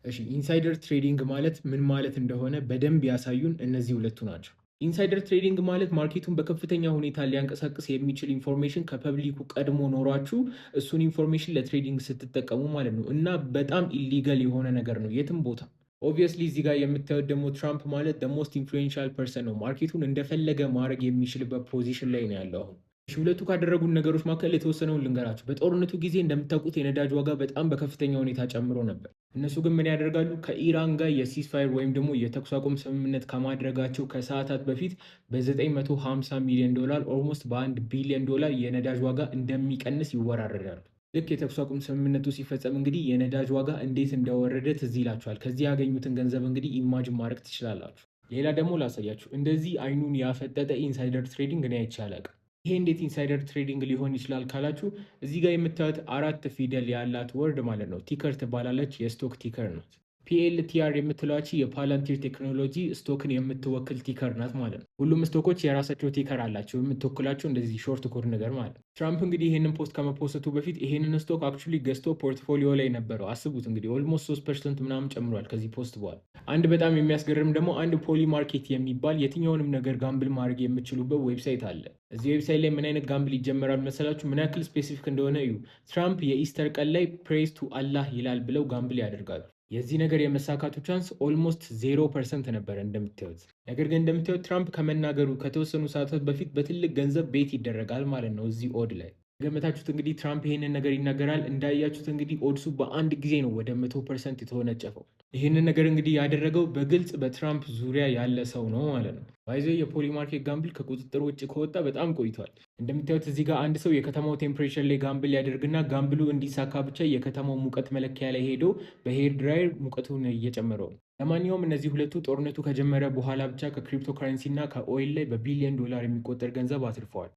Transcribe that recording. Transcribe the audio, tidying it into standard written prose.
እሺ ኢንሳይደር ትሬዲንግ ማለት ምን ማለት እንደሆነ በደንብ ያሳዩን እነዚህ ሁለቱ ናቸው። ኢንሳይደር ትሬዲንግ ማለት ማርኬቱን በከፍተኛ ሁኔታ ሊያንቀሳቅስ የሚችል ኢንፎርሜሽን ከፐብሊኩ ቀድሞ ኖሯችሁ እሱን ኢንፎርሜሽን ለትሬዲንግ ስትጠቀሙ ማለት ነው። እና በጣም ኢሊጋል የሆነ ነገር ነው የትም ቦታ። ኦብቪየስሊ እዚህ ጋር የምታዩት ደግሞ ትራምፕ ማለት ደ ሞስት ኢንፍሉዌንሻል ፐርሰን ነው። ማርኬቱን እንደፈለገ ማድረግ የሚችልበት ፖዚሽን ላይ ነው ያለው አሁን። እሺ ሁለቱ ካደረጉን ነገሮች መካከል የተወሰነውን ልንገራችሁ። በጦርነቱ ጊዜ እንደምታውቁት የነዳጅ ዋጋ በጣም በከፍተኛ ሁኔታ ጨምሮ ነበር። እነሱ ግን ምን ያደርጋሉ? ከኢራን ጋር የሲስፋየር ወይም ደግሞ የተኩስ አቁም ስምምነት ከማድረጋቸው ከሰዓታት በፊት በ950 ሚሊዮን ዶላር ኦልሞስት በ1 ቢሊዮን ዶላር የነዳጅ ዋጋ እንደሚቀንስ ይወራረዳሉ። ልክ የተኩስ አቁም ስምምነቱ ሲፈጸም እንግዲህ የነዳጅ ዋጋ እንዴት እንደወረደ ትዝ ይላችኋል። ከዚህ ያገኙትን ገንዘብ እንግዲህ ኢማጅን ማድረግ ትችላላችሁ። ሌላ ደግሞ ላሳያችሁ። እንደዚህ አይኑን ያፈጠጠ ኢንሳይደር ትሬዲንግ እኔ አይቼ አላውቅም። ይሄ እንዴት ኢንሳይደር ትሬዲንግ ሊሆን ይችላል ካላችሁ እዚህ ጋር የምታዩት 4 ፊደል ያላት ወርድ ማለት ነው ቲከር ትባላለች። የስቶክ ቲከር ናት። ፒኤልቲአር የምትለዋች የፓላንቲር ቴክኖሎጂ ስቶክን የምትወክል ቲከር ናት ማለት ነው። ሁሉም ስቶኮች የራሳቸው ቲከር አላቸው የምትወክላቸው እንደዚህ ሾርት ኮድ ነገር ማለት ነው። ትራምፕ እንግዲህ ይህንን ፖስት ከመፖስቱ በፊት ይህንን ስቶክ አክቹሊ ገዝቶ ፖርትፎሊዮ ላይ ነበረው። አስቡት እንግዲህ ኦልሞስት 3% ምናምን ጨምሯል ከዚህ ፖስት በኋላ። አንድ በጣም የሚያስገርም ደግሞ አንድ ፖሊ ማርኬት የሚባል የትኛውንም ነገር ጋምብል ማድረግ የምችሉበት ዌብሳይት አለ። እዚህ ዌብሳይት ላይ ምን አይነት ጋምብል ይጀመራል መሰላችሁ? ምን ያክል ስፔሲፊክ እንደሆነ እዩ። ትራምፕ የኢስተር ቀን ላይ ፕሬዝ ቱ አላህ ይላል ብለው ጋምብል ያደርጋሉ። የዚህ ነገር የመሳካቱ ቻንስ ኦልሞስት 0% ነበረ እንደምታዩት። ነገር ግን እንደምታዩት ትራምፕ ከመናገሩ ከተወሰኑ ሰዓታት በፊት በትልቅ ገንዘብ ቤት ይደረጋል ማለት ነው እዚህ ኦድ ላይ። ገመታችሁት እንግዲህ ትራምፕ ይሄንን ነገር ይናገራል። እንዳያችሁት እንግዲህ ኦድሱ በአንድ ጊዜ ነው ወደ 100% የተወነጨፈው። ይህንን ነገር እንግዲህ ያደረገው በግልጽ በትራምፕ ዙሪያ ያለ ሰው ነው ማለት ነው። ባይዘ የፖሊ ማርኬት ጋምብል ከቁጥጥር ውጭ ከወጣ በጣም ቆይቷል። እንደምታዩት እዚህ ጋር አንድ ሰው የከተማው ቴምፕሬቸር ላይ ጋምብል ያደርግና ጋምብሉ እንዲሳካ ብቻ የከተማው ሙቀት መለኪያ ላይ ሄዶ በሄር ድራየር ሙቀቱን እየጨመረው ነው። ለማንኛውም እነዚህ ሁለቱ ጦርነቱ ከጀመረ በኋላ ብቻ ከክሪፕቶ ከረንሲ እና ከኦይል ላይ በቢሊዮን ዶላር የሚቆጠር ገንዘብ አትርፈዋል።